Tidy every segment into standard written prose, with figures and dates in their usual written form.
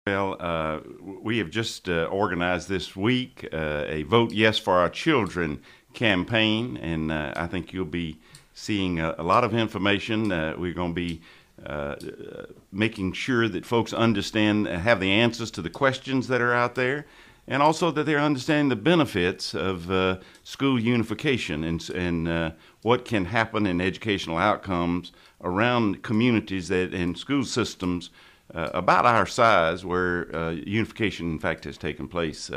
Well, we have just organized this week a Vote Yes for Our Children campaign, and I think you'll be seeing a lot of information. We're going to be making sure that folks understand, have the answers to the questions that are out there, and also that they're understanding the benefits of school unification and what can happen in educational outcomes around communities that and school systems about our size where unification, in fact, has taken place.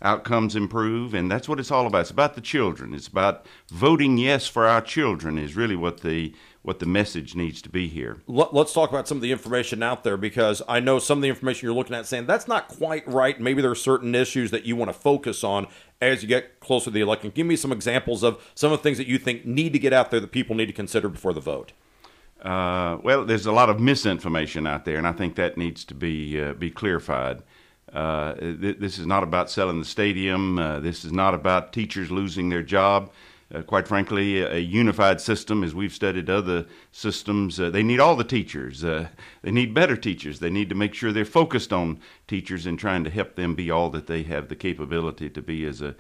Outcomes improve, and that's what it's all about. It's about the children. It's about voting yes for our children is really what the message needs to be here. Let's talk about some of the information out there, because I know some of the information you're looking at saying that's not quite right. Maybe there are certain issues that you want to focus on as you get closer to the election. Give me some examples of some of the things that you think need to get out there that people need to consider before the vote. Well, there's a lot of misinformation out there, and I think that needs to be clarified. This is not about selling the stadium. This is not about teachers losing their job. Quite frankly, a unified system, as we've studied other systems, they need all the teachers. They need better teachers. They need to make sure they're focused on teachers and trying to help them be all that they have the capability to be as a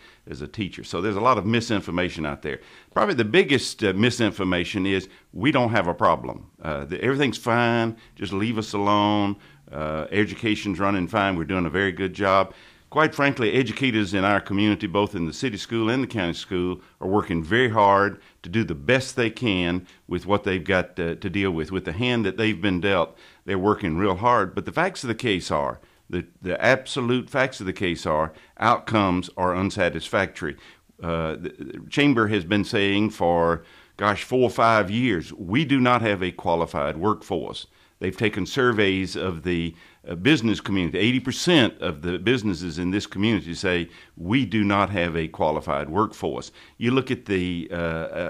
teacher. So there's a lot of misinformation out there. Probably the biggest misinformation is we don't have a problem. Everything's fine. Just leave us alone. Education's running fine. We're doing a very good job. Quite frankly, educators in our community, both in the city school and the county school, are working very hard to do the best they can with what they've got to deal with. With the hand that they've been dealt, they're working real hard. But the facts of the case are, the absolute facts of the case are, outcomes are unsatisfactory. The Chamber has been saying for, 4 or 5 years, we do not have a qualified workforce. They've taken surveys of the business community. 80% of the businesses in this community say we do not have a qualified workforce. You look at the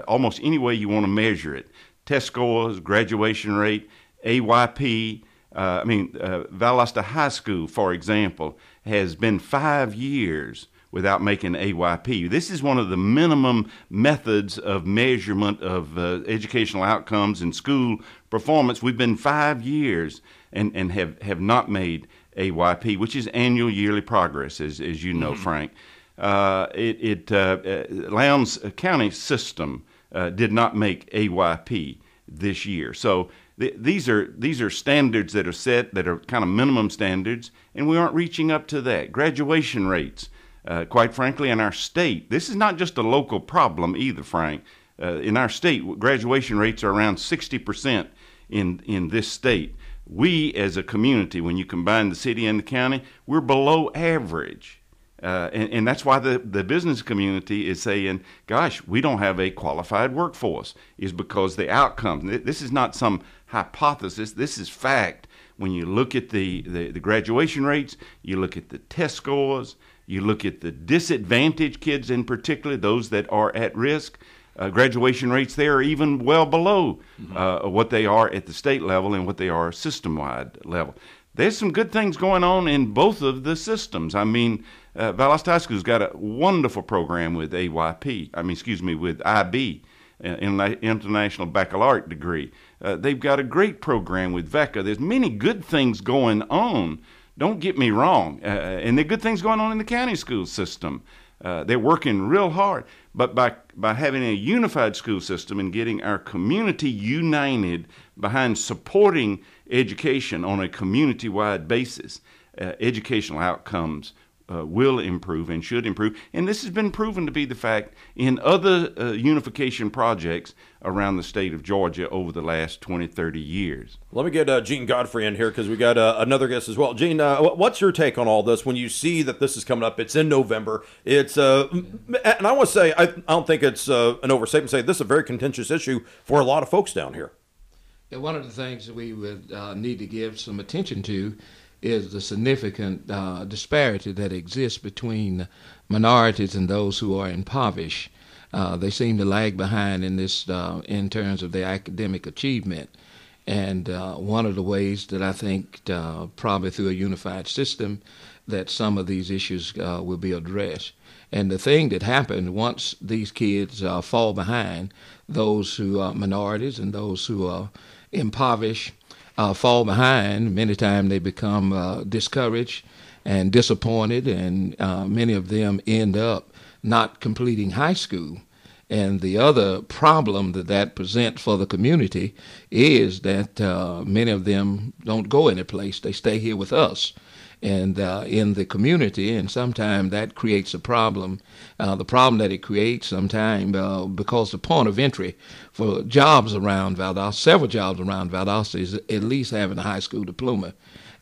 almost any way you want to measure it: test scores, graduation rate, AYP. Valdosta High School, for example, has been 5 years without making AYP. This is one of the minimum methods of measurement of educational outcomes and school performance. We've been 5 years and have not made AYP, which is annual yearly progress, as you know, Frank. Lowndes County system did not make AYP this year. So these are standards that are set that are kind of minimum standards, and we aren't reaching up to that. Graduation rates. Quite frankly, in our state, this is not just a local problem either, Frank. In our state, graduation rates are around 60% in this state. We, as a community, when you combine the city and the county, we're below average. And that's why the business community is saying, gosh, we don't have a qualified workforce, is because the outcomes. This is not some hypothesis. This is fact. When you look at the graduation rates, you look at the test scores, you look at the disadvantaged kids in particular, those that are at risk, graduation rates there are even well below what they are at the state level and what they are system-wide level. There's some good things going on in both of the systems. Valdosta High School's got a wonderful program with with IB, International Baccalaureate degree. They've got a great program with VECA. There's many good things going on. Don't get me wrong. And there are good things going on in the county school system. They're working real hard. But by having a unified school system and getting our community united behind supporting education on a community-wide basis, educational outcomes will improve and should improve. And this has been proven to be the fact in other unification projects around the state of Georgia over the last 20, 30 years. Let me get Gene Godfrey in here, because we got another guest as well. Gene, what's your take on all this when you see that this is coming up? It's in November. It's and I want to say, I don't think it's an overstatement to say this is a very contentious issue for a lot of folks down here. Yeah, one of the things that we would need to give some attention to is the significant disparity that exists between minorities and those who are impoverished. They seem to lag behind in this in terms of their academic achievement. And one of the ways that I think probably through a unified system that some of these issues will be addressed. And the thing that happened once these kids fall behind, those who are minorities and those who are impoverished, fall behind. Many times they become discouraged and disappointed, and many of them end up not completing high school. And the other problem that presents for the community is that many of them don't go any place. They stay here with us and in the community, and sometimes that creates a problem. The problem that it creates sometimes because the point of entry for jobs around Valdosta, several jobs around Valdosta, is at least having a high school diploma.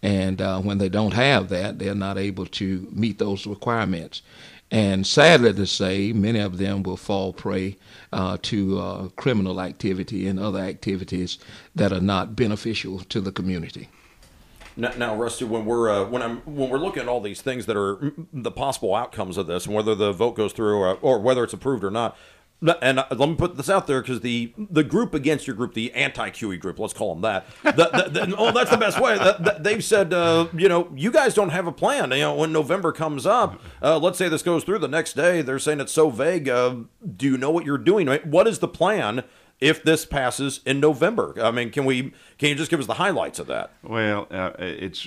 And when they don't have that, they're not able to meet those requirements. And sadly to say, many of them will fall prey to criminal activity and other activities that are not beneficial to the community. Now, Rusty, when we're looking at all these things that are the possible outcomes of this, and whether the vote goes through or whether it's approved or not, and let me put this out there because the group against your group, the anti-CUEE group, let's call them that. That's the best way. They've said, you guys don't have a plan. When November comes up, let's say this goes through the next day, they're saying it's so vague. Do you know what you're doing? What is the plan if this passes in November? I mean, can you just give us the highlights of that? Well, it's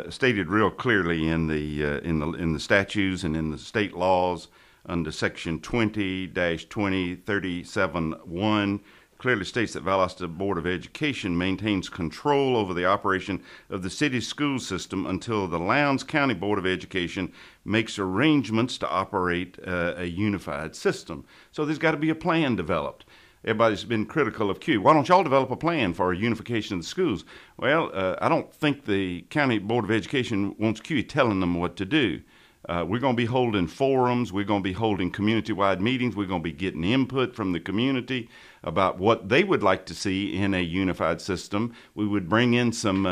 stated real clearly in the statutes and in the state laws under Section 20-2037-1. Clearly states that Valdosta Board of Education maintains control over the operation of the city school system until the Lowndes County Board of Education makes arrangements to operate a unified system. So there's got to be a plan developed. Everybody's been critical of CUEE. Why don't y'all develop a plan for a unification of the schools? Well, I don't think the County Board of Education wants CUEE telling them what to do. We're going to be holding forums. We're going to be holding community-wide meetings. We're going to be getting input from the community about what they would like to see in a unified system. We would bring in some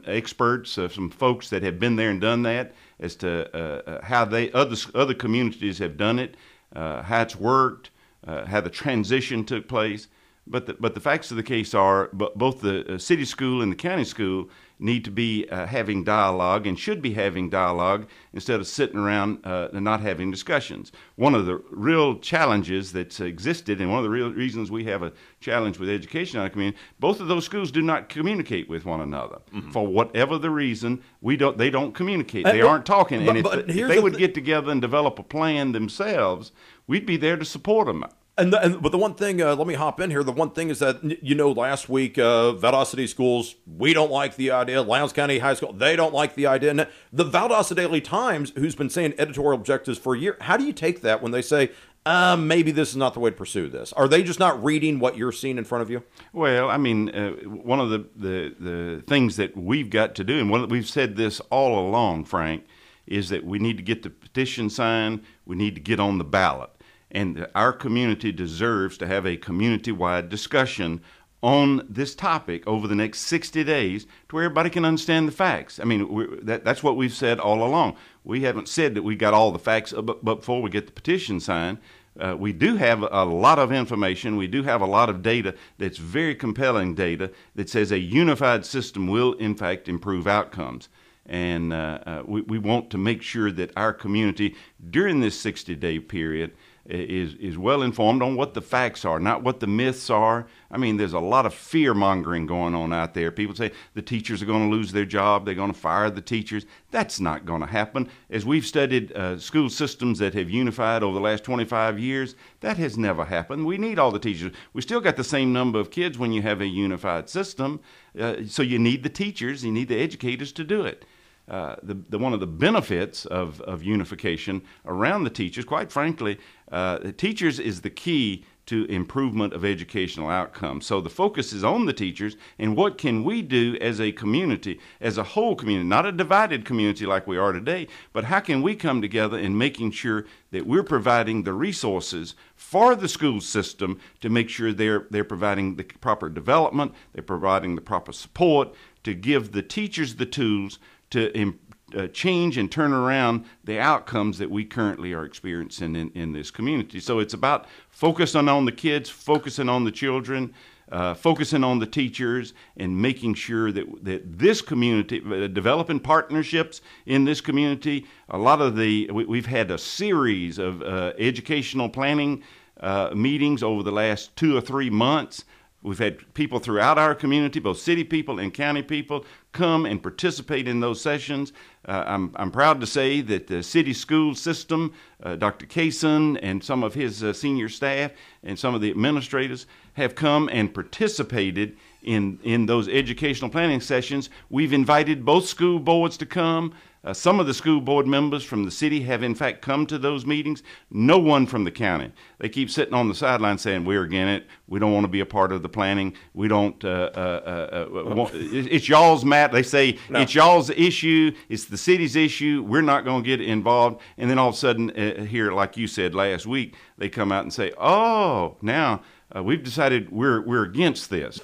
experts, some folks that have been there and done that, as to how other communities have done it, how it's worked, how the transition took place. But the facts of the case are both the city school and the county school need to be having dialogue and should be having dialogue instead of sitting around and not having discussions. One of the real challenges that's existed, and one of the real reasons we have a challenge with education in our community, both of those schools do not communicate with one another. Mm-hmm. For whatever the reason, they don't communicate. They aren't talking. And if they would get together and develop a plan themselves, we'd be there to support them. But the one thing, let me hop in here. The one thing is that, last week, Valdosta City Schools, we don't like the idea. Lowndes County High School, they don't like the idea. And the Valdosta Daily Times, who's been saying editorial objectives for a year, how do you take that when they say, maybe this is not the way to pursue this? Are they just not reading what you're seeing in front of you? Well, I mean, one of the things that we've got to do, and we've said this all along, Frank, is that we need to get the petition signed. We need to get on the ballot. And our community deserves to have a community-wide discussion on this topic over the next 60 days to where everybody can understand the facts. I mean, that's what we've said all along. We haven't said that we got all the facts but before we get the petition signed. We do have a lot of information. We do have a lot of data that's very compelling data that says a unified system will, in fact, improve outcomes. And we want to make sure that our community, during this 60-day period, is well informed on what the facts are, not what the myths are. I mean, there's a lot of fear mongering going on out there. People say the teachers are going to lose their job, they're going to fire the teachers. That's not going to happen. As we've studied school systems that have unified over the last 25 years, that has never happened. We need all the teachers. We still got the same number of kids when you have a unified system, so you need the teachers, you need the educators to do it. One of the benefits of unification around the teachers, quite frankly, the teachers is the key to improvement of educational outcomes. So the focus is on the teachers and what can we do as a community, as a whole community, not a divided community like we are today, but how can we come together in making sure that we're providing the resources for the school system to make sure they're providing the proper development, they're providing the proper support to give the teachers the tools to change and turn around the outcomes that we currently are experiencing in this community. So it's about focusing on the kids, focusing on the children, focusing on the teachers, and making sure that this community, developing partnerships in this community. A lot of we've had a series of educational planning meetings over the last 2 or 3 months We've had people throughout our community, both city people and county people, come and participate in those sessions. I'm proud to say that the city school system, Dr. Kaysen and some of his senior staff and some of the administrators have come and participated in those educational planning sessions. We've invited both school boards to come. Some of the school board members from the city have in fact come to those meetings. No one from the county. They keep sitting on the sideline saying, we're against it. We don't want to be a part of the planning. We don't, it's y'all's matter. They say, no. It's y'all's issue. It's the city's issue. We're not going to get involved. And then all of a sudden here, like you said last week, they come out and say, oh, now we've decided we're against this.